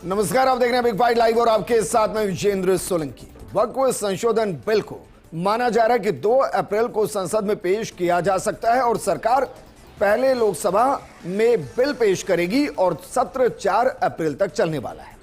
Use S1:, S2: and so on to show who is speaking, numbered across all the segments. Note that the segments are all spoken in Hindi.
S1: नमस्कार, आप देख रहे हैं बिग बाइट लाइव और आपके साथ में विजेंद्र सोलंकी। वक्फ संशोधन बिल को माना जा रहा है कि 2 अप्रैल को संसद में पेश किया जा सकता है और सरकार पहले लोकसभा में बिल पेश करेगी और सत्र 4 अप्रैल तक चलने वाला है।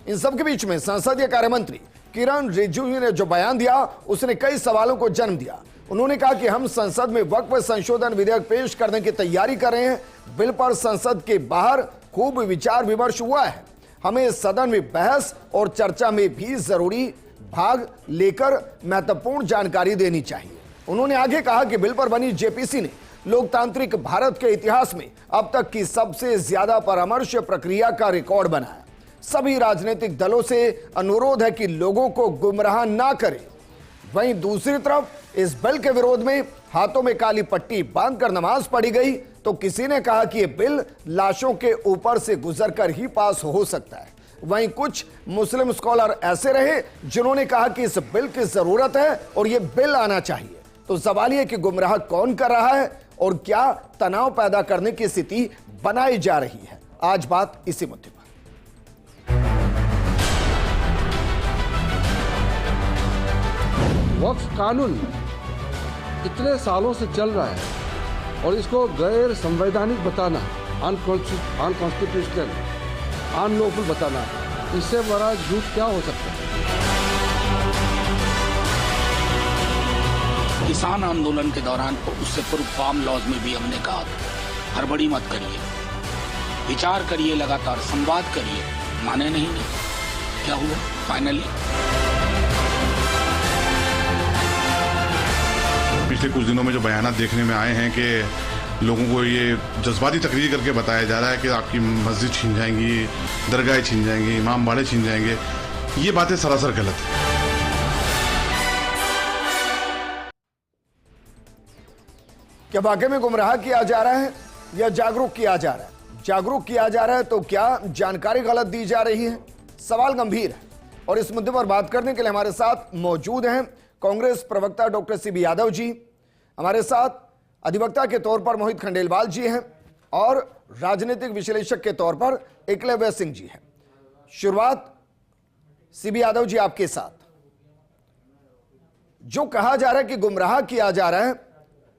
S1: इन सबके बीच में संसदीय कार्य मंत्री किरण रिजिजू ने जो बयान दिया उसने कई सवालों को जन्म दिया। उन्होंने कहा कि हम संसद में वक्फ संशोधन विधेयक पेश करने की तैयारी कर रहे हैं। बिल पर संसद के बाहर खूब विचार विमर्श हुआ है। हमें सदन में बहस और चर्चा में भी जरूरी भाग लेकर महत्वपूर्ण जानकारी देनी चाहिए। उन्होंने आगे कहा कि बिल पर बनी जेपीसी ने लोकतांत्रिक भारत के इतिहास में अब तक की सबसे ज्यादा परामर्श प्रक्रिया का रिकॉर्ड बनाया। सभी राजनीतिक दलों से अनुरोध है कि लोगों को गुमराह ना करें। वहीं दूसरी तरफ इस बिल के विरोध में हाथों में काली पट्टी बांधकर नमाज पढ़ी गई तो किसी ने कहा कि यह बिल लाशों के ऊपर से गुजरकर ही पास हो सकता है। वहीं कुछ मुस्लिम स्कॉलर ऐसे रहे जिन्होंने कहा कि इस बिल की जरूरत है और यह बिल आना चाहिए। तो सवाल यह कि गुमराह कौन कर रहा है और क्या तनाव पैदा करने की स्थिति बनाई जा रही है। आज बात इसी मुद्दे पर।
S2: वक्फ कानून इतने सालों से चल रहा है और इसको गैर संवैधानिक बताना, अनकॉन्स्टिट्यूशनल, अनलॉफुल बताना, इससे बड़ा झूठ क्या हो सकता है।
S3: किसान आंदोलन के दौरान उससे पूर्व फार्म लॉज में भी हमने कहा हड़बड़ी मत करिए, विचार करिए, लगातार संवाद करिए। माने नहीं, क्या हुआ फाइनली?
S4: पिछले कुछ दिनों में जो बयानात देखने में आए हैं कि लोगों को ये जज्बाती तकरीर करके बताया जा रहा है कि आपकी मस्जिद छीन जाएंगी, दरगाहें छीन जाएंगी, इमाम बाड़े छीन जाएंगे, ये बातें सरासर गलत है।
S1: क्या वाकई में गुमराह किया जा रहा है या जागरूक किया जा रहा है? जागरूक किया जा रहा है तो क्या जानकारी गलत दी जा रही है? सवाल गंभीर है और इस मुद्दे पर बात करने के लिए हमारे साथ मौजूद हैं कांग्रेस प्रवक्ता डॉक्टर सीबी यादव जी, हमारे साथ अधिवक्ता के तौर पर मोहित खंडेलवाल जी हैं और राजनीतिक विश्लेषक के तौर पर एकलव्य सिंह जी हैं। शुरुआत सीबी यादव जी आपके साथ। जो कहा जा रहा है कि गुमराह किया जा रहा है,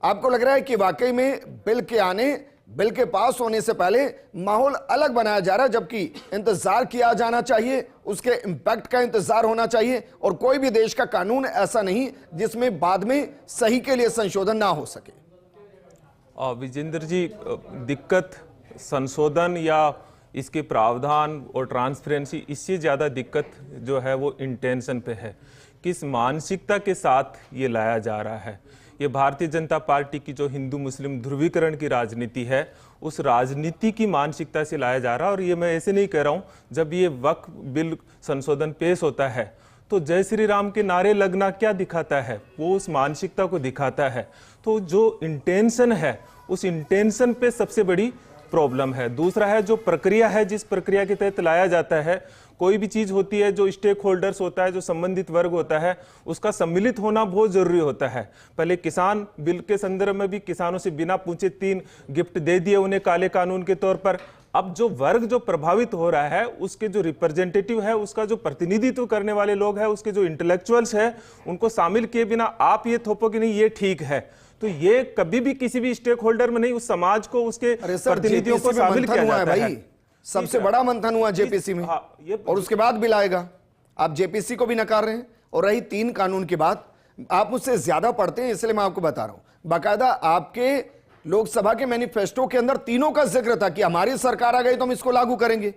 S1: आपको लग रहा है कि वाकई में बिल के पास होने से पहले माहौल अलग बनाया जा रहा है, जबकि इंतजार किया जाना चाहिए, उसके इंपैक्ट का इंतजार होना चाहिए और कोई भी देश का कानून ऐसा नहीं जिसमें बाद में सही के लिए संशोधन ना हो सके?
S5: विजेंद्र जी, दिक्कत संशोधन या इसके प्रावधान और ट्रांसपेरेंसी, इससे ज़्यादा दिक्कत जो है वो इंटेंशन पे है। किस मानसिकता के साथ ये लाया जा रहा है? ये भारतीय जनता पार्टी की जो हिंदू मुस्लिम ध्रुवीकरण की राजनीति है, उस राजनीति की मानसिकता से लाया जा रहा है। और ये मैं ऐसे नहीं कह रहा हूँ, जब ये वक्फ बिल संशोधन पेश होता है तो जय श्री राम के नारे लगना क्या दिखाता है? वो उस मानसिकता को दिखाता है। तो जो इंटेंशन है, उस इंटेंशन पे सबसे बड़ी प्रॉब्लम है। दूसरा है जो प्रक्रिया है, जिस प्रक्रिया के तहत लाया जाता है। कोई भी चीज़ होती है, जो स्टेक होल्डर्स होता है, जो संबंधित वर्ग होता है, उसका सम्मिलित होना बहुत ज़रूरी होता है। पहले किसान बिल के संदर्भ में भी किसानों से बिना पूछे 3 गिफ्ट दे दिए उन्हें काले कानून के तौर पर। अब जो वर्ग जो प्रभावित हो रहा है, उसके जो रिप्रेजेंटेटिव है, उसका जो प्रतिनिधित्व करने वाले लोग हैं, उसके जो इंटेलेक्चुअल्स हैं, उनको शामिल किए बिना आप ये थोपो कि नहीं ये ठीक है, तो ये कभी भी किसी भी स्टेक होल्डर में नहीं, उस समाज को, उसके प्रतिनिधियों को शामिल किया जाता है।
S1: सबसे बड़ा मंथन हुआ जेपीसी में और उसके बाद बिल आएगा। आप जेपीसी को भी नकार रहे हैं। और रही 3 कानून की बात, आप मुझसे ज्यादा पढ़ते हैं इसलिए मैं आपको बता रहा हूं। बाकायदा आपके लोकसभा के मैनिफेस्टो के अंदर तीनों का जिक्र था कि हमारी सरकार आ गई तो हम इसको लागू करेंगे।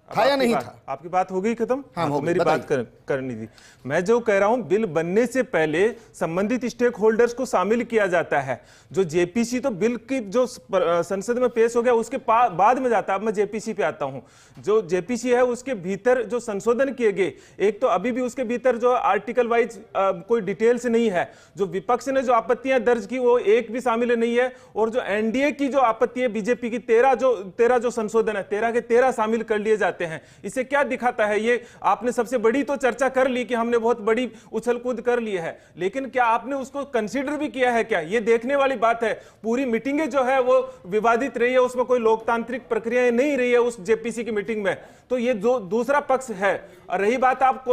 S1: था या नहीं था?
S5: आपकी बात हो गई खत्म?
S1: हाँ,
S5: तो मेरी बात करनी थी। मैं जो कह रहा हूं, बिल बनने से पहले संबंधित स्टेक होल्डर्स को शामिल किया जाता है। जो जेपीसी तो बिल की जो संसद में पेश हो गया उसके बाद में जाता है। अब मैं जेपीसी पे आता हूं। जो जेपीसी है उसके भीतर जो संशोधन किए गए, एक तो अभी भी उसके भीतर जो आर्टिकल वाइज कोई डिटेल्स नहीं है। जो विपक्ष ने जो आपत्तियां दर्ज की वो एक भी शामिल नहीं है। और जो एनडीए की जो आपत्ति है, बीजेपी की 13 जो संशोधन है, 13 के 13 शामिल कर लिए जाते जाते हैं। इससे क्या दिखाता है? ये आपने सबसे बड़ी तो चर्चा कर ली कि हमने बहुत बड़ी उछल कूद कर ली है, लेकिन क्या आपने उसको कंसीडर भी किया है क्या? ये देखने वाली बात है। पूरी मीटिंगें जो है वो विवादित रही है, उसमें कोई लोकतांत्रिक प्रक्रियाएं नहीं रही है उस जेपीसी की मीटिंग में। तो ये जो दूसरा पक्ष है। और रही बात आप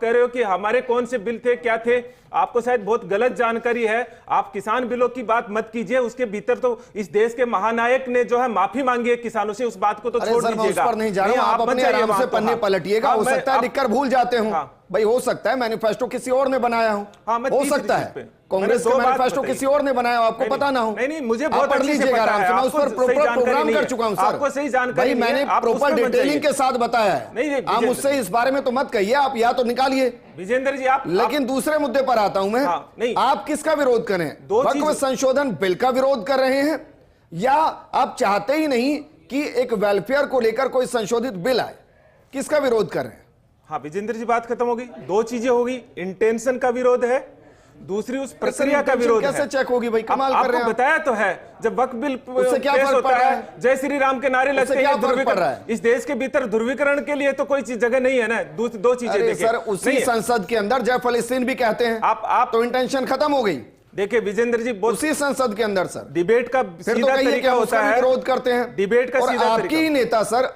S5: कह रहे हो कि हमारे कौन से बिल थे, क्या थे, आपको शायद बहुत गलत जानकारी है। आप किसान बिलों की बात मत कीजिए, उसके भीतर तो इस देश के महानायक ने जो है माफी मांगी है किसानों से, उस बात को तो छोड़ दीजिएगा।
S1: पर नहीं जा रहा हूं, आप अपने आराम से पन्ने पलटिएगा। हो सकता है लिखकर भूल जाते हूं भाई, हो सकता है मैनिफेस्टो किसी और ने बनाया हो, हो सकता है कांग्रेस का मैनिफेस्टो किसी और ने बनाया हो, आपको पता ना हो।
S5: नहीं, मुझे बहुत
S1: पढ़ लीजिएगा आराम से, मैं उस पर प्रॉपर प्रोग्राम कर चुका हूं सर।
S5: आपको सही जानकारी
S1: भाई मैंने प्रॉपर डिटेलिंग के साथ बताया है। आप मुझसे इस बारे में तो मत कहिए, आप या तो निकालिए
S5: विजेंद्र जी। आप
S1: लेकिन दूसरे मुद्दे पर आता हूं मैं।
S5: नहीं,
S1: आप किसका विरोध करें? वक्फ संशोधन बिल का विरोध कर रहे हैं, या आप चाहते ही नहीं कि एक वेलफेयर को लेकर कोई संशोधित बिल आए? किसका विरोध कर रहे हैं?
S5: हाँ विजेंद्र जी, बात खत्म होगी। दो चीजें होगी, इंटेंशन का विरोध है, दूसरी उस प्रक्रिया का विरोध है।
S1: कैसे चेक होगी भाई? कमाल कर रहे हैं।
S5: आपको बताया तो है, जब वक्फ बिल
S1: उससे क्या फर्क पड़ रहा है?
S5: जय श्री राम के नारे लगते हैं,
S1: फर्क पड़ रहा है?
S5: इस देश के भीतर ध्रुवीकरण के लिए तो कोई चीज जगह नहीं है ना। दो चीजें देखिए
S1: सर, उसी संसद के अंदर जय फलस्तीन भी कहते हैं।
S5: आप
S1: तो इंटेंशन खत्म हो गई।
S5: देखिए विजेंद्र जी,
S1: उसी संसद के अंदर सर
S5: डिबेट का सीधा तरीका होता है,
S1: विरोध करते हैं
S5: डिबेट का सीधा तरीका।
S1: आपकी ही नेता सर,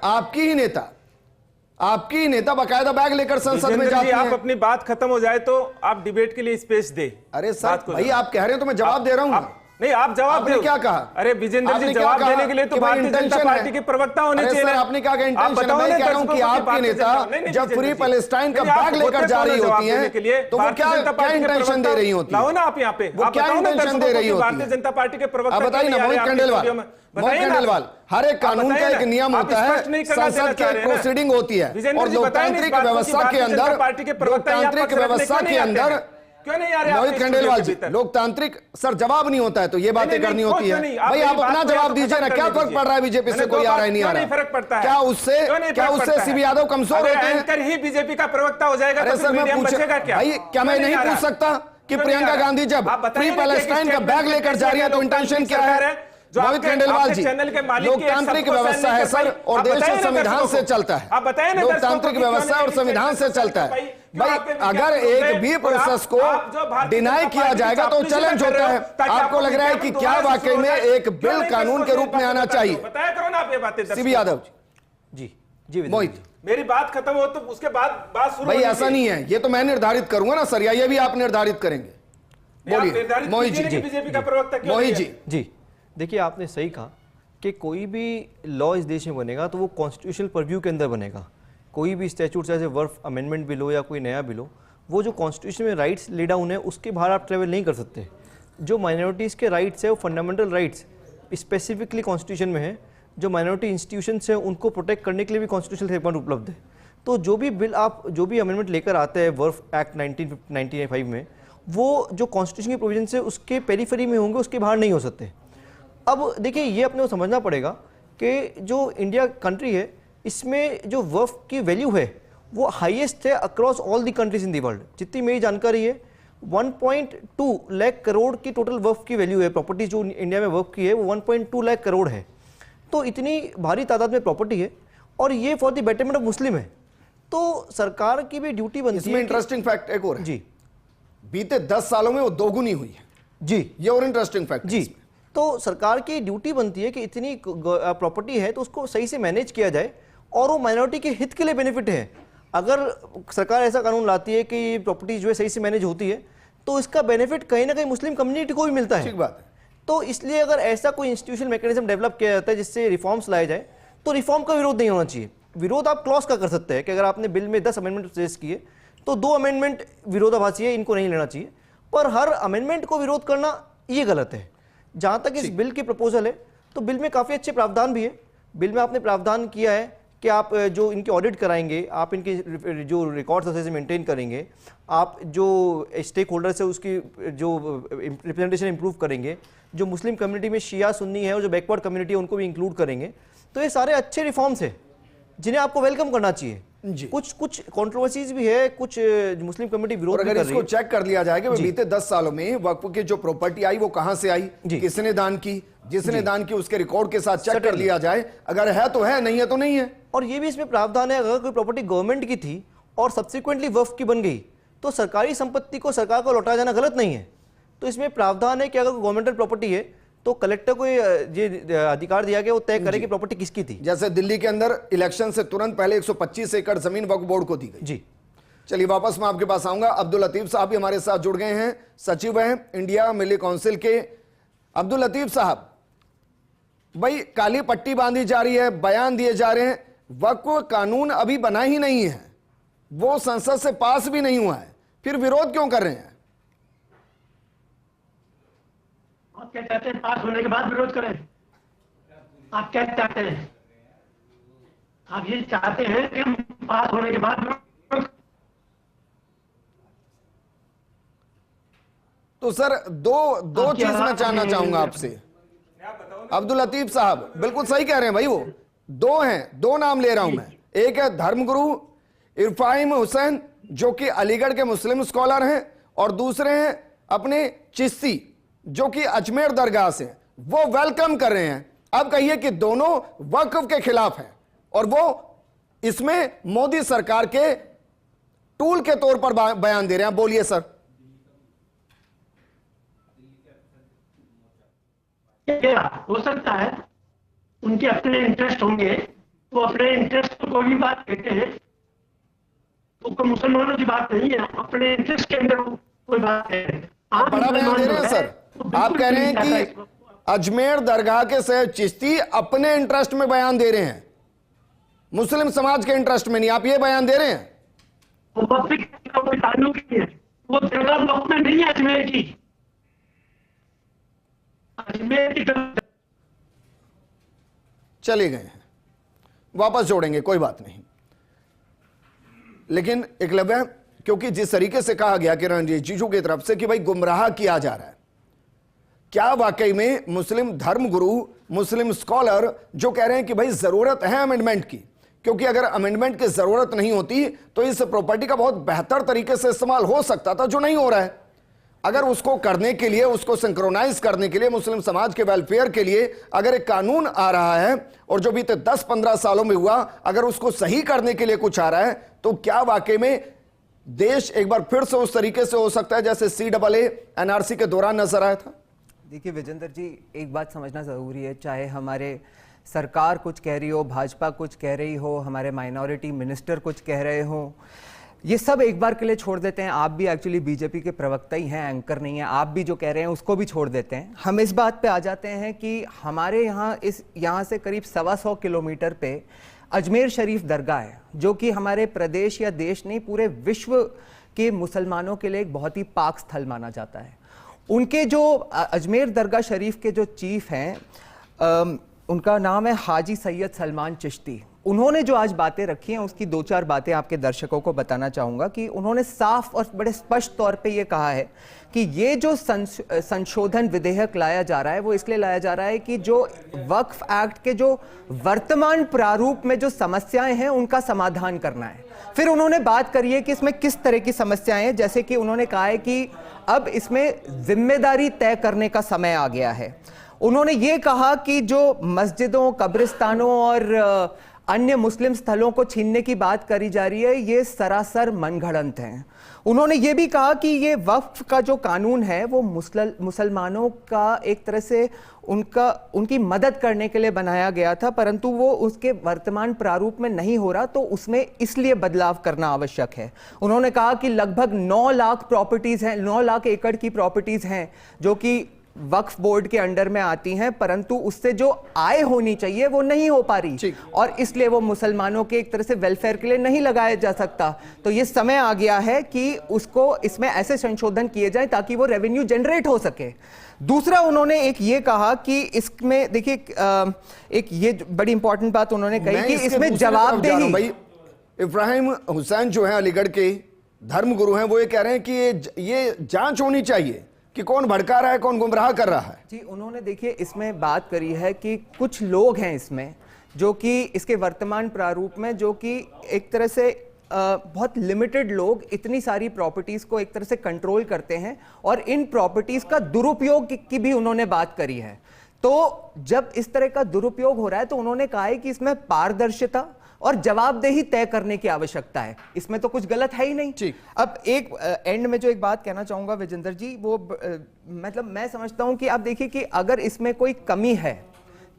S1: आपकी ही नेता बाकायदा बैग लेकर संसद में जाती हैं।
S5: आप अपनी बात खत्म हो जाए तो आप डिबेट के लिए स्पेस दे।
S1: अरे सर भाई, आप कह रहे हैं तो मैं जवाब दे रहा हूं।
S5: नहीं, आप जवाब दे।
S1: क्या कहा?
S5: अरे विजेंद्र जी, जवाब देने के लिए तो भारतीय जनता पार्टी के प्रवक्ता होने चाहिए।
S1: आपने क्या कहा? इंटेंशन है। मैं कह रहा हूं कि आपके नेता जब फ्री पैलेस्टाइन का बैग लेकर जा रही होती हैं, तो वो क्या इंटेंशन दे रही होती है?
S5: ना आप यहाँ पे
S1: क्या इंटेंशन दे रही होती है?
S5: भारतीय जनता पार्टी के प्रवक्ता
S1: बताइए ना। मोहित खंडेलवाल, हर एक कानून का एक नियम होता है, संसद की प्रोसीडिंग होती है, और लोकतांत्रिक व्यवस्था के अंदर
S5: क्यों नहीं आ रहे?
S1: मोहित खंडेलवाल जी, लोकतांत्रिक सर जवाब नहीं होता है तो ये बातें करनी होती है। भाई आप अपना जवाब दीजिए ना। क्या फर्क पड़ रहा है बीजेपी से? कोई आ रहा है नहीं आ रहा?
S5: फर्क पड़ता है
S1: क्या उससे सीबी यादव कमजोर होते हैं?
S5: ही बीजेपी का प्रवक्ता हो जाएगा तो
S1: सर मैं पूछेगा क्या? भाई क्या मैं नहीं पूछ सकता कि प्रियंका गांधी जब फ्री पैलेस्टाइन का बैग लेकर जा रही है तो इंटेंशन क्या है? मोहित खंडेलवाल जी, लोकतांत्रिक व्यवस्था है सर, और देश संविधान से चलता है। लोकतांत्रिक व्यवस्था और संविधान से चलता है। भाई अगर एक भी प्रोसेस को डिनाई किया जाएगा तो चैलेंज होता है। आपको लग रहा है कि क्या वाकई में एक बिल कानून के रूप में आना चाहिए?
S5: बताया करो ना आप ये बातें।
S1: सीबी यादव
S6: जी
S1: मोहित,
S5: मेरी बात खत्म हो तो उसके बाद बात शुरू।
S1: भाई ऐसा नहीं है, ये तो मैं निर्धारित करूंगा ना सर, या ये भी आप निर्धारित करेंगे? बोलिए मोहित जी।
S5: बीजेपी का प्रवक्ता
S1: मोहित
S6: जी, देखिए आपने सही कहा कि कोई भी लॉ इस देश में बनेगा तो वो कॉन्स्टिट्यूशनल परव्यू के अंदर बनेगा। कोई भी स्टैट्यूट चाहे वर्फ अमेंडमेंट बिल हो या कोई नया बिल हो, वो जो कॉन्स्टिट्यूशन में राइट्स लेड डाउन है उसके बाहर आप ट्रेवल नहीं कर सकते। जो माइनॉरिटीज़ के राइट्स है वो फंडामेंटल राइट्स स्पेसिफिकली कॉन्स्टिट्यूशन में है। जो माइनॉरिटी इंस्टीट्यूशंस हैं उनको प्रोटेक्ट करने के लिए भी कॉन्स्टिट्यूशनल सेफगार्ड उपलब्ध है। तो जो भी बिल आप जो भी अमेंडमेंट लेकर आते हैं वर्फ एक्ट 1995 में, वो जो कॉन्स्टिट्यूशन के प्रोविजन से उसके पेरीफेरी में होंगे, उसके बाहर नहीं हो सकते। अब देखिए ये अपने को समझना पड़ेगा कि जो इंडिया कंट्री है इसमें जो वर्फ की वैल्यू है वो हाईएस्ट है across all the countries in the world. जितनी मेरी जानकारी है 1.2 लाख करोड़ की टोटल वर्फ की वैल्यू है। प्रॉपर्टी जो इंडिया में वर्फ की है वो 1.2 लाख करोड़ है। तो इतनी भारी तादाद में प्रॉपर्टी है और ये for the betterment of Muslim है। तो सरकार की भी ड्यूटी बनती है।
S1: इसमें इंटरेस्टिंग फैक्ट एक और है
S6: जी,
S1: बीते 10 सालों में वो दोगुनी हुई है
S6: जी,
S1: ये और इंटरेस्टिंग फैक्ट
S6: जी। तो सरकार की ड्यूटी बनती है कि इतनी प्रॉपर्टी है तो उसको सही से मैनेज किया जाए और वो माइनॉरिटी के हित के लिए बेनिफिट है। अगर सरकार ऐसा कानून लाती है कि ये प्रॉपर्टी जो है सही से मैनेज होती है तो इसका बेनिफिट कहीं ना कहीं मुस्लिम कम्युनिटी को भी मिलता है।
S1: ठीक बात है।
S6: तो इसलिए अगर ऐसा कोई इंस्टीट्यूशनल मैकेनिज्म डेवलप किया जाता है जिससे रिफॉर्म्स लाए जाए तो रिफॉर्म का विरोध नहीं होना चाहिए। विरोध आप क्लॉज का कर सकते हैं कि अगर आपने बिल में 10 अमेंडमेंट सजेस्ट किए तो 2 अमेंडमेंट विरोधाभासी है, इनको नहीं लेना चाहिए। पर हर अमेंडमेंट को विरोध करना ये गलत है। जहाँ तक इस बिल की प्रपोजल है तो बिल में काफ़ी अच्छे प्रावधान भी है। बिल में आपने प्रावधान किया है कि आप जो इनके ऑडिट कराएंगे, आप इनके जो रिकॉर्ड्स अच्छे से मेंटेन करेंगे, आप जो स्टेक होल्डर्स है उसकी जो रिप्रेजेंटेशन इंप्रूव करेंगे, जो मुस्लिम कम्युनिटी में शिया सुन्नी है और जो बैकवर्ड कम्युनिटी है उनको भी इंक्लूड करेंगे। तो ये सारे अच्छे रिफॉर्म्स हैं जिन्हें आपको वेलकम करना चाहिए।
S1: जी।
S6: कुछ कंट्रोवर्सीज भी है, कुछ मुस्लिम कम्युनिटी विरोध
S1: और
S6: भी
S1: अगर
S6: कर रही
S1: इसको
S6: है।
S1: चेक कर लिया जाए कि बीते 10 सालों में वक्फ की जो प्रॉपर्टी आई वो कहां से आई,
S6: जी।
S1: किसने दान की, जिसने दान की उसके रिकॉर्ड के साथ चेक कर
S6: Certainly।
S1: लिया जाए, अगर है तो है, नहीं है तो नहीं है।
S6: और ये भी इसमें प्रावधान है, अगर कोई प्रॉपर्टी गवर्नमेंट की थी और सब्सिक्वेंटली वक्फ की बन गई तो सरकारी संपत्ति को सरकार को लौटाया जाना गलत नहीं है। तो इसमें प्रावधान है कि अगर गवर्नमेंटल प्रॉपर्टी है तो कलेक्टर को ये अधिकार दिया गया वो तय करे कि प्रॉपर्टी किसकी थी।
S1: जैसे दिल्ली के अंदर इलेक्शन से तुरंत पहले 125 एकड़ जमीन वक्फ बोर्ड को दी गई।
S6: जी,
S1: चलिए वापस मैं आपके पास आऊंगा। अब्दुल लतीफ साहब भी हमारे साथ जुड़ गए हैं, सचिव हैं इंडिया मिली काउंसिल के। अब्दुल लतीफ साहब, भाई काली पट्टी बांधी जा रही है, बयान दिए जा रहे हैं, वक्फ कानून अभी बना ही नहीं है, वो संसद से पास भी नहीं हुआ है, फिर विरोध क्यों कर रहे हैं?
S7: आप क्या चाहते हैं, पास होने के बाद विरोध करें? आप क्या चाहते हैं? आप ये चाहते हैं कि हम पास होने के बाद विरोध?
S1: तो सर दो चीज मैं जानना चाहूंगा आपसे। अब्दुल लतीफ साहब बिल्कुल सही कह रहे हैं भाई, वो दो हैं, दो नाम ले रहा हूं मैं। एक है धर्मगुरु इरफाहिम हुसैन जो कि अलीगढ़ के मुस्लिम स्कॉलर हैं, और दूसरे हैं अपने चिश्ती जो कि अजमेर दरगाह से, वो वेलकम कर रहे हैं। अब कहिए कि दोनों वक्फ के खिलाफ हैं और वो इसमें मोदी सरकार के टूल के तौर पर बयान दे रहे हैं। बोलिए सर।
S7: क्या हो सकता है उनके अपने इंटरेस्ट होंगे, वो अपने इंटरेस्ट को कोई भी बात कहते हैं तो कोई मुसलमानों की बात नहीं है, अपने इंटरेस्ट के अंदर वो कोई बात है। आप
S1: बड़ा बयान दे रहे हैं सर, आप कह रहे हैं कि अजमेर दरगाह के सैयद चिश्ती अपने इंटरेस्ट में बयान दे रहे हैं, मुस्लिम समाज के इंटरेस्ट में नहीं, आप ये बयान दे रहे हैं?
S7: वो वक्त का कोई ताल्लुक नहीं है, वो दरगाह वक्त में नहीं है अजमेर की। अजमेर की
S1: चले गए हैं, वापस जोड़ेंगे, कोई बात नहीं। लेकिन एकलव्य, क्योंकि जिस तरीके से कहा गया किरण रिजिजू की तरफ से कि भाई गुमराह किया जा रहा है, क्या वाकई में मुस्लिम धर्मगुरु, मुस्लिम स्कॉलर जो कह रहे हैं कि भाई जरूरत है अमेंडमेंट की, क्योंकि अगर अमेंडमेंट की जरूरत नहीं होती तो इस प्रॉपर्टी का बहुत बेहतर तरीके से इस्तेमाल हो सकता था, जो नहीं हो रहा है। अगर उसको करने के लिए, उसको सिंक्रोनाइज करने के लिए, मुस्लिम समाज के वेलफेयर के लिए अगर एक कानून आ रहा है और जो बीते 10-15 सालों में हुआ, अगर उसको सही करने के लिए कुछ आ रहा है, तो क्या वाकई में देश एक बार फिर से उस तरीके से हो सकता है जैसे CAA NRC के दौरान नजर आया था?
S8: देखिए विजेंद्र जी, एक बात समझना ज़रूरी है, चाहे हमारे सरकार कुछ कह रही हो, भाजपा कुछ कह रही हो, हमारे माइनॉरिटी मिनिस्टर कुछ कह रहे हो, ये सब एक बार के लिए छोड़ देते हैं। आप भी एक्चुअली बीजेपी के प्रवक्ता ही हैं, एंकर नहीं है, आप भी जो कह रहे हैं उसको भी छोड़ देते हैं। हम इस बात पे आ जाते हैं कि हमारे यहाँ से करीब 125 किलोमीटर पे अजमेर शरीफ दरगाह है, जो कि हमारे प्रदेश या देश नहीं पूरे विश्व के मुसलमानों के लिए एक बहुत ही पाक स्थल माना जाता है। उनके जो अजमेर दरगाह शरीफ के जो चीफ हैं, उनका नाम है हाजी सैयद सलमान चिश्ती। उन्होंने जो आज बातें रखी हैं उसकी 2-4 बातें आपके दर्शकों को बताना चाहूँगा कि उन्होंने साफ और बड़े स्पष्ट तौर पे ये कहा है कि ये जो संशोधन विधेयक लाया जा रहा है वो इसलिए लाया जा रहा है कि जो वक्फ एक्ट के जो वर्तमान प्रारूप में जो समस्याएं हैं उनका समाधान करना है। फिर उन्होंने बात करी है कि इसमें किस तरह की समस्याएं हैं, जैसे कि उन्होंने कहा है कि अब इसमें जिम्मेदारी तय करने का समय आ गया है। उन्होंने ये कहा कि जो मस्जिदों, कब्रिस्तानों और अन्य मुस्लिम स्थलों को छीनने की बात करी जा रही है, ये सरासर मनगढ़ंत हैं। उन्होंने ये भी कहा कि ये वक्फ का जो कानून है वो मुसलमानों का एक तरह से उनकी मदद करने के लिए बनाया गया था, परंतु वो उसके वर्तमान प्रारूप में नहीं हो रहा, तो उसमें इसलिए बदलाव करना आवश्यक है। उन्होंने कहा कि लगभग 9 लाख प्रॉपर्टीज हैं, 9 लाख एकड़ की प्रॉपर्टीज हैं जो कि वक्फ बोर्ड के अंडर में आती हैं, परंतु उससे जो आय होनी चाहिए वो नहीं हो पा रही, और इसलिए वो मुसलमानों के एक तरह से वेलफेयर के लिए नहीं लगाया जा सकता। तो ये समय आ गया है कि उसको इसमें ऐसे संशोधन किए जाएं ताकि वो रेवेन्यू जनरेट हो सके। दूसरा उन्होंने एक ये कहा कि इसमें देखिए एक ये बड़ी इंपॉर्टेंट बात उन्होंने कही कि इसमें जवाबदेही।
S1: भाई इब्राहिम हुसैन जो है अलीगढ़ के धर्मगुरु हैं, वो ये कह रहे हैं कि ये जांच होनी चाहिए कि कौन भड़का रहा है, कौन गुमराह कर रहा है।
S8: जी, उन्होंने देखिए इसमें बात करी है कि कुछ लोग हैं इसमें जो कि इसके वर्तमान प्रारूप में, जो कि एक तरह से बहुत लिमिटेड लोग इतनी सारी प्रॉपर्टीज को एक तरह से कंट्रोल करते हैं और इन प्रॉपर्टीज का दुरुपयोग की भी उन्होंने बात करी है। तो जब इस तरह का दुरुपयोग हो रहा है तो उन्होंने कहा है कि इसमें पारदर्शिता और जवाबदेही तय करने की आवश्यकता है। इसमें तो कुछ गलत है ही नहीं।
S1: ठीक।
S8: अब एक एंड में जो एक बात कहना चाहूंगा विजेंद्र जी, वो मतलब मैं समझता हूं कि आप देखिए कि अगर इसमें कोई कमी है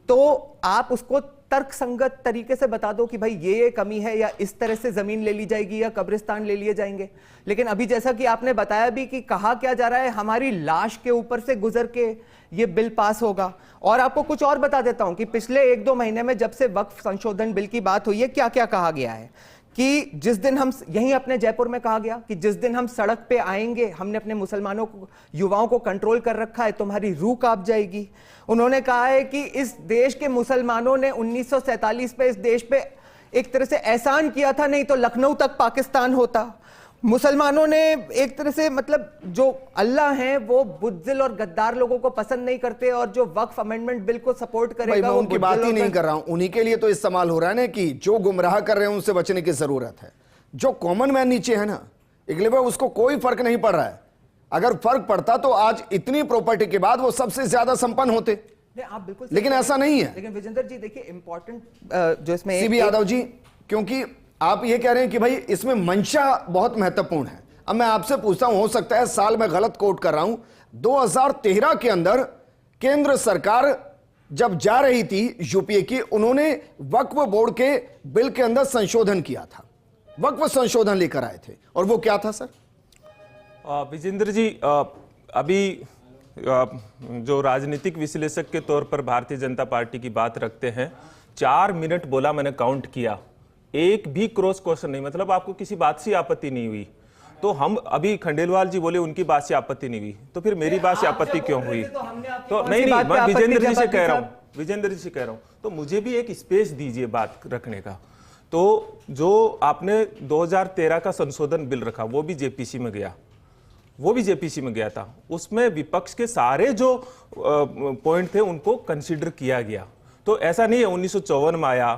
S8: तो आप उसको तर्कसंगत तरीके से बता दो कि भाई ये कमी है, या इस तरह से जमीन ले ली जाएगी या कब्रिस्तान ले लिए जाएंगे। लेकिन अभी जैसा कि आपने बताया भी कि कहा क्या जा रहा है, हमारी लाश के ऊपर से गुजर के ये बिल पास होगा। और आपको कुछ और बता देता हूं कि पिछले 1-2 महीने में जब से वक्फ संशोधन बिल की बात हुई है, क्या क्या कहा गया है कि जिस दिन हम, यहीं अपने जयपुर में कहा गया कि जिस दिन हम सड़क पे आएंगे, हमने अपने मुसलमानों को, युवाओं को कंट्रोल कर रखा है, तुम्हारी रूह कांप जाएगी। उन्होंने कहा है कि इस देश के मुसलमानों ने 1947 पे इस देश पे एक तरह से एहसान किया था, नहीं तो लखनऊ तक पाकिस्तान होता। मुसलमानों ने एक तरह से, मतलब जो अल्लाह हैं वो बुज़दिल और गद्दार लोगों को पसंद नहीं करते, और जो वक्फ अमेंडमेंट बिल को सपोर्ट करेगा
S1: मैं उनकी बात ही नहीं कर रहा हूं। उन्हीं के लिए तो इस्तेमाल हो रहा है ना कि जो गुमराह कर रहे हैं उनसे बचने की जरूरत है। जो कॉमन मैन नीचे है ना, इकलिबा, उसको कोई फर्क नहीं पड़ रहा है। अगर फर्क पड़ता तो आज इतनी प्रॉपर्टी के बाद वो सबसे ज्यादा संपन्न होते।
S8: आप बिल्कुल,
S1: लेकिन ऐसा नहीं है।
S8: लेकिन विजेंद्र जी देखिए इंपॉर्टेंट जो इसमें
S1: सीबी यादव जी, क्योंकि आप ये कह रहे हैं कि भाई इसमें मंशा बहुत महत्वपूर्ण है। अब मैं आपसे पूछता हूं, हो सकता है साल में गलत कोट कर रहा हूं, 2013 के अंदर केंद्र सरकार जब जा रही थी यूपीए की, उन्होंने वक्फ बोर्ड के बिल के अंदर संशोधन किया था, वक्फ संशोधन लेकर आए थे, और वो क्या था सर?
S5: विजेंद्र जी, अभी जो राजनीतिक विश्लेषक के तौर पर भारतीय जनता पार्टी की बात रखते हैं, 4 मिनट बोला, मैंने काउंट किया, एक भी क्रॉस क्वेश्चन नहीं, मतलब आपको किसी बात से आपत्ति नहीं हुई। तो हम अभी खंडेलवाल जी बोले उनकी बात से आपत्ति नहीं हुई, तो फिर मेरी बात से आपत्ति क्यों हुई? तो नहीं, मैं विजेंद्र जी से कह रहा हूँ, विजेंद्र जी से कह रहा हूँ, तो मुझे भी एक स्पेस दीजिए बात रखने का। तो जो आपने 2013 का संशोधन बिल रखा, वो भी जेपीसी में गया, वो भी जेपीसी में गया था। उसमें विपक्ष के सारे जो पॉइंट थे उनको कंसीडर किया गया। तो ऐसा नहीं है 1954 में आया,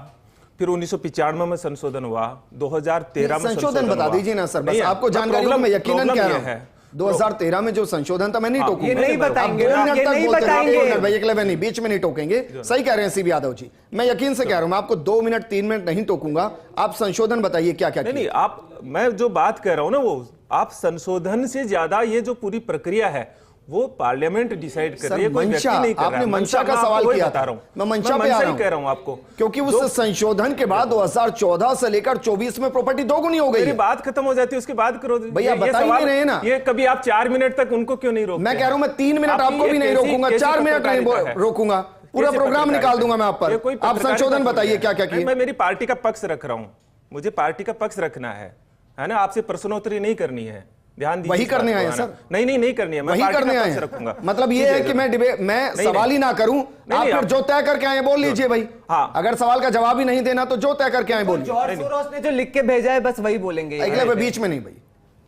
S5: फिर 1995 में संशोधन हुआ, 2013 में
S1: संशोधन बता दीजिए ना सर, बस आपको जानकारी हो, मैं यकीनन कह रहा हूं 2013 में जो संशोधन था, मैं नहीं टोकूंगा,
S8: ये नहीं बताएंगे, ये नहीं
S1: बताएंगे, बीच में नहीं टोकेंगे। सही कह रहे हैं सीबी यादव जी, मैं यकीन से कह रहा हूं, मैं आपको 2 मिनट 3 मिनट नहीं टोकूंगा। आप संशोधन बताइए क्या क्या।
S5: नहीं, आप, मैं जो बात कह रहा हूं ना, वो आप संशोधन से ज्यादा ये जो पूरी प्रक्रिया है वो पार्लियामेंट डिसाइड कर रही है, कोई व्यक्ति नहीं कर रहा है।
S1: आपने मंशा का सवाल किया था, मैं मंशा पे आ रहा हूं,
S5: कह रहा हूं आपको,
S1: क्योंकि उस संशोधन के बाद 2014 से लेकर 24 में प्रॉपर्टी दोगुनी हो गई।
S5: मेरी बात खत्म हो जाती है, उसके बाद करो
S1: भैया, बता ही नहीं रहे ना।
S5: ये कभी आप 4 मिनट तक उनको क्यों नहीं रोकते?
S1: मैं कह रहा हूं मैं 3 मिनट आपको भी नहीं रोकूंगा, 4 मिनट नहीं रोकूंगा, पूरा प्रोग्राम निकाल दूंगा मैं आप पर। आप संशोधन बताइए क्या क्या किए।
S5: मैं मेरी पार्टी का पक्ष रख रहा हूं, मुझे पार्टी का पक्ष रखना है ना, आपसे प्रश्नोत्तरी नहीं करनी है, ध्यान दीजिए।
S1: वही करने आए हैं सर?
S5: नहीं करनी है, मैं
S1: वही करने आए हैं,
S5: रखूंगा।
S1: मतलब ये है कि मैं सवाल ही ना करूं, आप फिर जो तय करके आए बोल लीजिए भाई।
S5: हाँ,
S1: अगर सवाल का जवाब ही नहीं देना तो जो तय करके आए बोलिए।
S8: जॉर्ज सोरोस ने जो लिख के भेजा है बस वही बोलेंगे,
S1: अगले बीच में नहीं भाई।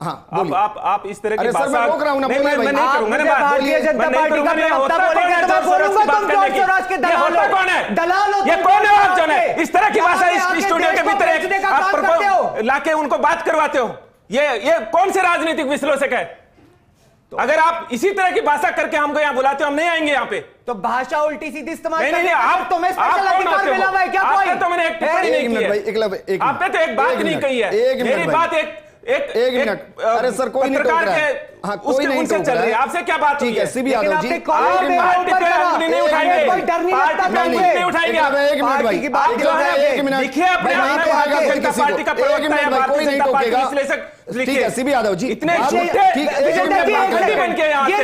S1: हाँ,
S5: आप इस तरह की
S1: भाषा, मैं रोक रहा हूं ना,
S5: मैं नहीं करूंगा ना बात।
S8: भारतीय जनता पार्टी का प्रवक्ता बोलेगा तो मैं बोलूंगा तुम जॉर्ज सोरोस के दलाल हो।
S5: कौन है?
S8: दलाल हो,
S5: ये कौन है आप? जो है इस तरह की भाषा इस स्टूडियो के भीतर आप लाके उनको बात करवाते हो, ये कौन से राजनीतिक विश्लेषक है? अगर आप इसी तरह की भाषा करके हमको यहाँ बुलाते हो, हम नहीं आएंगे यहाँ पे।
S8: तो भाषा उल्टी सीधी इस्तेमाल
S5: नहीं, आप
S8: तुम्हें स्पेशल अधिकार मिला हुआ है क्या?
S5: आपने तो मैंने एक टिप्पणी नहीं की है, आपने तो एक बात नहीं कही है, मेरी बात एक
S1: मिनट। अरे सर, कोई नहीं टोक रहा है। हाँ, कोई नहीं टोक रहा है।
S5: आपसे क्या बात
S1: ठीक है सीबी यादव जी,
S5: नहीं उठाएंगे,
S8: कोई डर नहीं लगता,
S5: नहीं उठाएंगे।
S1: एक मिनट भाई, एक मिनट
S5: लिखिए अपने पार्टी का प्रवक्ता है,
S1: कोई नहीं टोकेगा। ठीक है सीबी यादव जी,
S5: इतने
S8: ये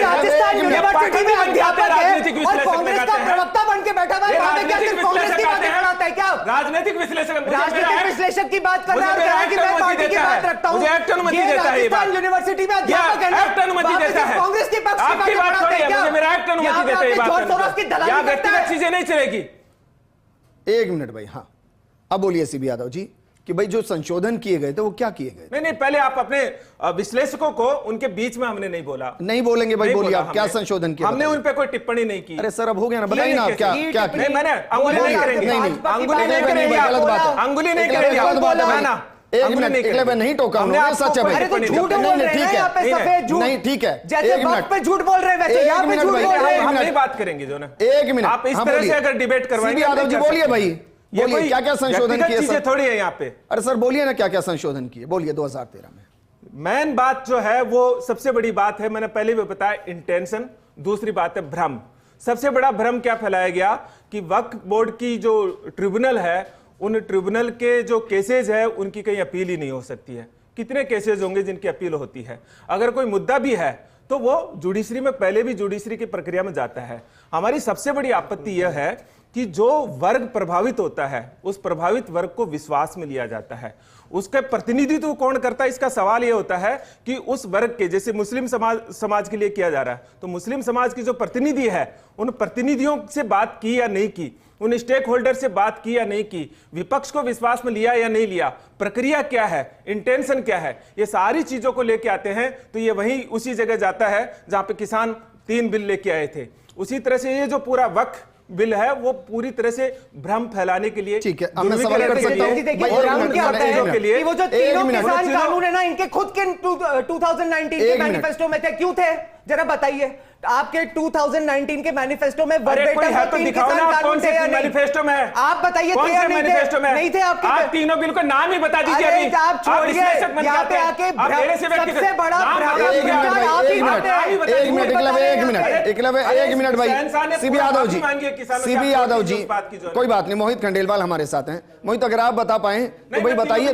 S8: राजस्थान यूनिवर्सिटी में अध्यापक है और कांग्रेस का प्रवक्ता बन के बैठा हुआ है, कांग्रेस की बातें कराता है क्या?
S5: राजनीतिक
S8: विश्लेषक की बात कर रहा है कि मैं पार्टी की बात रखता हूँ। राजस्थान यूनिवर्सिटी में अध्यापक है,
S5: अनुमति देता है,
S8: कांग्रेस के पक्ष
S5: आपकी बात थोड़ी है, मुझे मेरा एक्ट अनुमति देता है, यहाँ व्यक्तिगत चीजें नहीं चलेगी।
S1: 1 मिनट भाई। हाँ, अब बोलिए सीबी यादव जी। कि भाई जो संशोधन किए गए थे वो क्या किए गए?
S5: नहीं, पहले आप अपने विश्लेषकों को, उनके बीच में हमने नहीं बोला।
S1: नहीं बोलेंगे भाई, बोलिए आप क्या संशोधन किया?
S5: हमने उन पे कोई टिप्पणी नहीं की।
S1: अरे सर अब हो गया ना, बताइए ना आप क्या क्या किया?
S5: नहीं, मैंने अंगुली नहीं करेंगे, अंगुली नहीं करेंगे,
S1: गलत बात है,
S5: अंगुली नहीं करेंगे,
S1: गलत बात है
S5: ना।
S1: एक मिनट नहीं टोका उन्होंने, सच है भाई।
S8: अरे तो झूठ बोल रहे हैं यहाँ पे, सफेद झूठ।
S1: नहीं ठीक है,
S8: जैसे वक्त पे झूठ बोल रहे हैं वैसे यहाँ पे झूठ बोल रहे हैं।
S5: हम नहीं बात करेंगे जो ना,
S1: एक मिनट
S5: आप इस तरह से अगर डिबेट करवाएंगे।
S1: यादव जी बोलिए भाई, बोलिए क्या क्या संशोधन किए सर?
S5: थोड़ी है यहाँ पे।
S1: अरे सर बोलिए ना क्या क्या संशोधन किए, बोलिए 2013 में।
S5: मेन बात जो है वो सबसे बड़ी बात है, मैंने पहले भी बताया, इंटेंशन। दूसरी बात है भ्रम। सबसे बड़ा भ्रम क्या फैलाया गया कि वक्फ बोर्ड की जो ट्रिब्यूनल है, उन ट्रिब्यूनल के जो केसेज है उनकी कहीं अपील ही नहीं हो सकती है। कितने केसेज होंगे जिनकी अपील होती है? अगर कोई मुद्दा भी है तो वो जुडिशरी में पहले भी जुडिशरी की प्रक्रिया में जाता है। हमारी सबसे बड़ी आपत्ति यह है कि जो वर्ग प्रभावित होता है उस प्रभावित वर्ग को विश्वास में लिया जाता है। उसके प्रतिनिधित्व कौन करता है, इसका सवाल यह होता है कि उस वर्ग के, जैसे मुस्लिम समाज के लिए किया जा रहा है, तो मुस्लिम समाज की जो प्रतिनिधि है उन प्रतिनिधियों से बात की या नहीं की, उन स्टेक होल्डर से बात की या नहीं की, विपक्ष को विश्वास में लिया या नहीं लिया, प्रक्रिया क्या है, इंटेंशन क्या है, ये सारी चीजों को लेके आते हैं तो ये वही उसी जगह जाता है जहां पे किसान 3 बिल लेके आए थे। उसी तरह से ये जो पूरा वक्फ बिल है वो पूरी तरह से भ्रम फैलाने के लिए,
S1: ठीक है, अब मैं सवाल कर सकता हूं
S8: कि वो जो तीनों किसान कानून है ना, इनके खुद के 2019 के मैनिफेस्टो में थे, क्यों थे जरा बताइए? आपके 2019 के मैनिफेस्टो में
S5: मैनिफेस्टो में
S8: आप बताइए थे या नहीं थे?
S5: आप तीनों बिल का नाम ही बता दीजिए अभी।
S8: आप छोड़िए, यहाँ पे आके सबसे बड़ा
S1: एक मिनट भाई, सीबी यादव जी कोई बात नहीं, मोहित खंडेलवाल हमारे साथ हैं। मोहित अगर आप बता पाए तो भाई बताइए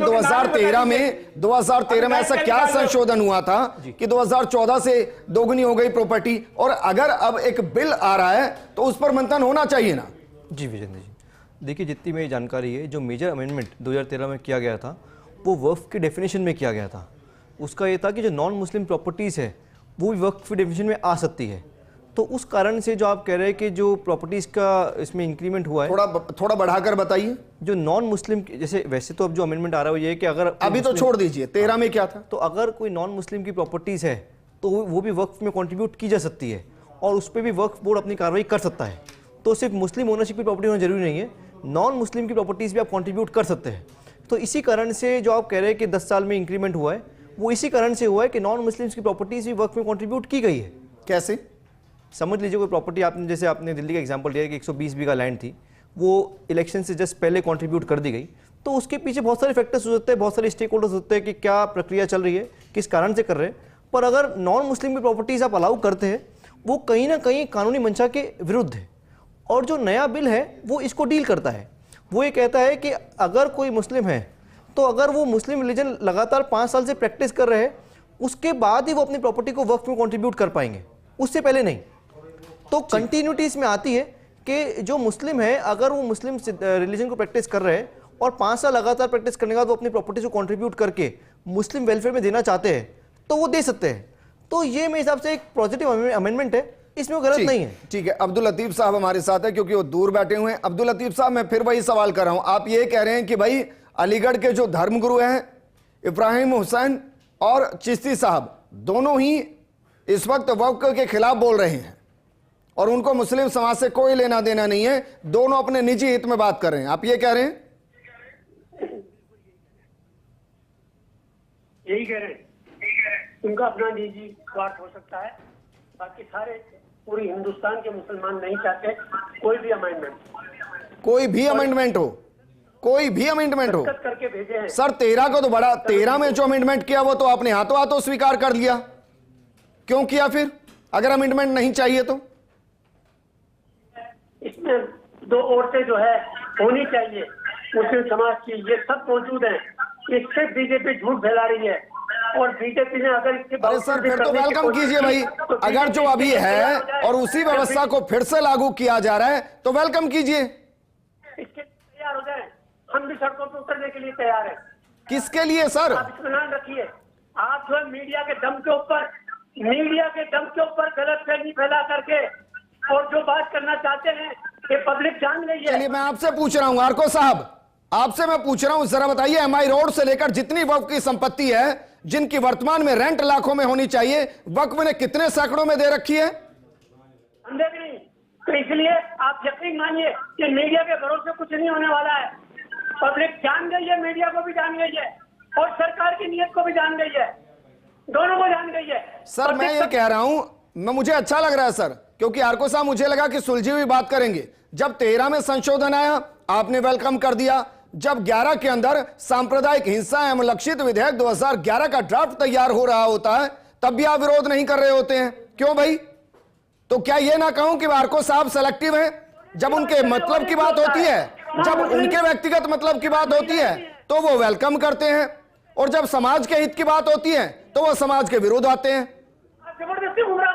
S1: 2013 में ऐसा क्या संशोधन हुआ था कि 2014 से दोगुनी हो गई प्रॉपर्टी, और अगर अब एक बिल आ रहा है तो उस पर मंथन होना चाहिए ना?
S6: जी विजेंद्र जी, देखिए जितनी मेरी जानकारी है, जो मेजर अमेंडमेंट 2013 में किया गया था वो वक्फ की डेफिनेशन में किया गया था। उसका ये था कि जो नॉन मुस्लिम प्रॉपर्टीज़ है वो भी वक्फ की डेफिनेशन में आ सकती है। तो उस कारण से जो आप कह रहे हैं कि जो प्रॉपर्टीज़ का इसमें इंक्रीमेंट हुआ है,
S1: थोड़ा बढ़ाकर बताइए।
S6: जो नॉन मुस्लिम, जैसे वैसे तो अब जो अमेंडमेंट आ रहा है वो ये है कि अगर
S1: अभी तो छोड़ दीजिए, 13 में क्या था,
S6: तो अगर कोई नॉन मुस्लिम की प्रॉपर्टीज़ है तो वो भी वक्फ में कंट्रीब्यूट की जा सकती है और उस पर भी वक्फ बोर्ड अपनी कार्रवाई कर सकता है। तो सिर्फ मुस्लिम ओनरशिप की प्रॉपर्टी होना जरूरी नहीं है, नॉन मुस्लिम की प्रॉपर्टीज़ भी आप कंट्रीब्यूट कर सकते हैं। तो इसी कारण से जो आप कह रहे हैं कि 10 साल में इंक्रीमेंट हुआ है, वो इसी कारण से हुआ है कि नॉन मुस्लिम्स की प्रॉपर्टीज़ भी वक्फ में कंट्रीब्यूट की गई है।
S1: कैसे? समझ
S6: लीजिए कोई प्रॉपर्टी आपने, जैसे आपने दिल्ली का एग्जांपल दिया कि 120 बीघा लैंड थी, वो इलेक्शन से जस्ट पहले कंट्रीब्यूट कर दी गई, तो उसके पीछे बहुत सारे फैक्टर्स हो सकते हैं, बहुत सारे स्टेक होल्डर्स होते हैं कि क्या प्रक्रिया चल रही है, किस कारण से कर रहे हैं। पर अगर नॉन मुस्लिम की प्रॉपर्टीज़ आप अलाउ करते हैं वो कहीं ना कहीं कानूनी मंशा के विरुद्ध है। और जो नया बिल है वो इसको डील करता है। वो ये कहता है कि अगर कोई मुस्लिम है तो अगर वो मुस्लिम रिलीजन लगातार 5 साल से प्रैक्टिस कर रहे हैं उसके बाद ही वो अपनी प्रॉपर्टी को वक्फ में कंट्रीब्यूट कर पाएंगे, उससे पहले नहीं। तो कंटिन्यूटी इसमें आती है कि जो मुस्लिम है अगर वो मुस्लिम रिलीजन को प्रैक्टिस कर रहे हैं और 5 साल लगातार प्रैक्टिस करने के बाद वो अपनी प्रॉपर्टी को कंट्रीब्यूट करके मुस्लिम वेलफेयर में देना चाहते हैं तो वो दे सकते हैं। तो ये मेरे हिसाब से एक पॉजिटिव अमेंडमेंट है, इसमें गलत नहीं है।
S1: ठीक है, अब्दुल लतीफ साहब हमारे साथ है क्योंकि वो दूर बैठे हुए हैं। अब्दुल लतीफ साहब, मैं फिर वही सवाल कर रहा हूं, आप ये कह रहे हैं कि भाई अलीगढ़ के जो धर्मगुरु हैं इब्राहिम हुसैन और चिश्ती साहब दोनों ही इस वक्त वक्फ के खिलाफ बोल रहे हैं और उनको मुस्लिम समाज से कोई लेना देना नहीं है, दोनों अपने निजी हित में बात कर रहे हैं, आप ये कह रहे हैं?
S7: यही कह रहे हैं, उनका अपना निजी स्वार्थ हो सकता है, बाकी सारे पूरी हिंदुस्तान के मुसलमान नहीं चाहते कोई भी अमेंडमेंट हो, कोई भी अमेंडमेंट हो करके भेजे हैं।
S1: सर 13 को तो बड़ा, 13 में जो अमेंडमेंट किया वो तो आपने हाथों हाथों स्वीकार कर लिया, क्यों किया फिर अगर अमेंडमेंट नहीं चाहिए तो?
S7: इसमें 2 औरतें जो है होनी चाहिए मुस्लिम समाज की, ये सब मौजूद है, इससे बीजेपी झूठ फैला रही है और बीजेपी ने अगर इसके,
S1: अरे सर फिर तो वेलकम कीजिए भाई, अगर जो अभी है और उसी व्यवस्था को फिर से लागू किया जा रहा है तो वेलकम कीजिए,
S7: इसके तैयार हो जाए, हम भी सड़कों पर उतरने के लिए तैयार है।
S1: किसके लिए सर?
S7: आप इत्मीनान रखिए, आप जो है मीडिया के दम के ऊपर गलतफहमी फैला करके और जो बात करना चाहते हैं ये पब्लिक जान गई है।
S1: चलिए मैं आपसे पूछ रहा हूं, आरको साहब आपसे मैं पूछ रहा हूं, जरा बताइए, एमआई रोड से लेकर जितनी वक्फ की संपत्ति है, जिनकी वर्तमान में रेंट लाखों में होनी चाहिए, वक्फ ने कितने सैकड़ों में दे रखी है?
S7: अंधेरी नहीं। तो इसलिए आप यकीन मानिए कि मीडिया के भरोसे कुछ नहीं होने वाला है। पब्लिक जान गई है, मीडिया को भी जान गई है और सरकार की नीयत को भी जान गई है, दोनों को जान गई है।
S1: सर मैं ये कह रहा हूं, मुझे अच्छा लग रहा है सर, क्योंकि आरको साहब मुझे लगा कि सुलझी हुई बात करेंगे। जब 13 में संशोधन आया आपने वेलकम कर दिया, जब 11 के अंदर सांप्रदायिक हिंसा एवं लक्षित विधेयक 2011 का ड्राफ्ट तैयार हो रहा होता है, तब भी आप विरोध नहीं कर रहे होते हैं, क्यों भाई? तो क्या ये ना कहूं कि आरको साहब सेलेक्टिव हैं? जब उनके मतलब की बात होती है, जब उनके व्यक्तिगत मतलब की बात होती है तो वो वेलकम करते हैं, और जब समाज के हित की बात होती है तो वो समाज के विरोध आते हैं।
S7: जबरदस्ती घूम रहा